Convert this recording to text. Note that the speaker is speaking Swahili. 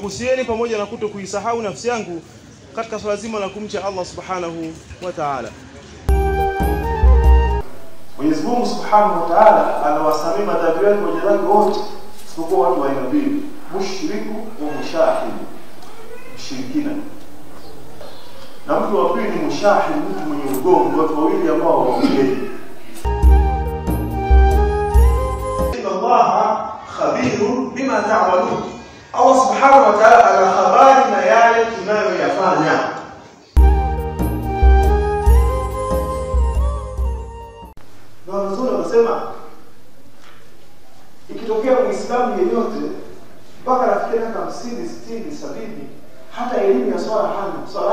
nakuhusieni pamoja na kutokuisahau nafsi yangu katika swala zima la kumcha Allah subhanahu wa ta'ala. Mwenyezi Mungu subhanahu wa ta'ala anawasamia madhambi yake waja wake wote isipokuwa watu wa aina mbili, mushriku wa mushahid, mshirikina. Na mtu wa pili ni mushahid, mtu mwenye ugomvi, watu wawili ambao waongei. Inna Allaha khabirun bima ta'malun. Allah subhanahu wa ta'ala ana habari na yale tunayoyafanya. Na Rasul anasema ikitokea Muislamu yeyote mpaka rafiki yake 50, 60, 70 hata elimu ya swala hana, swala